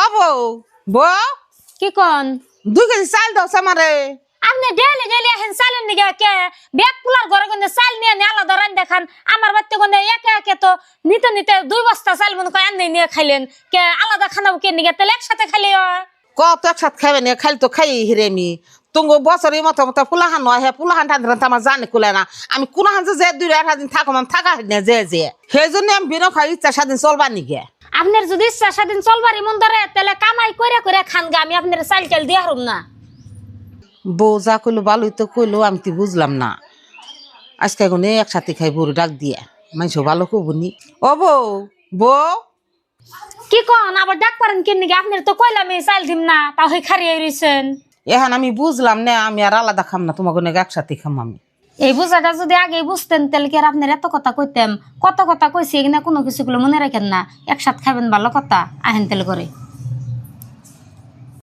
ও বউ বউ কি কোন 2 কেজি চাল দাও আমারে। আপনি ডেলি ডেলি আহেন চালেন নিগে কে ব্যাগ কুলার ঘরে গনে চাল নিয়ে নে আলাদা রান দেখান আমার বাড়িতে গনে একে একে তো নিতে নিতে 2 বস্তা চাল মনে কয় আননে নিয়ে খাইলেন কে আলাদা খানাও কে নিগে তাহলে একসাথে খাইলে হয়। কত একসাথে খাবে না খালি তো খাই হিরেমি তুঙ্গো বছরের মতো মতো পুলাহান নয় হ্যাঁ পুলাহান টান আমার জানে কুলে না আমি কোনহান যে 2-1 দিন থাকো আমি থাকা না যে সেই জন্য আমি বিনো খাই ইচ্ছা স্বাধীন চলবার নিগে। আপনার যদি ইচ্ছা স্বাধীন চলবারই মন ধরে তাহলে কামাই করে করে খান গা আমি আপনার চাল চাল দিয়ে হারুম না। বউ যা কইলো ভালোই তো কইলো আমি তো বুঝলাম না আজকে গুনে একসাথে খাই বউরে ডাক দিয়ে মানুষ ভালো কবনি। ও বউ বউ কি কোন আবার ডাক পারেন কেন নিগে আপনার তো কইলাম এই চাল দিম না তাও হই খারিয়ে রইছেন। এখন আমি বুঝলাম না আমি আর আলাদা খাম না তোমাকে একসাথে খাম আমি। এই বুঝাটা যদি আগে বুঝতেন তাহলে কি আর আপনার এত কথা কইতাম কত কথা কইছি এখানে কোনো কিছু গুলো মনে রাখেন না একসাথে খাবেন ভালো কথা আহেন তেল করে।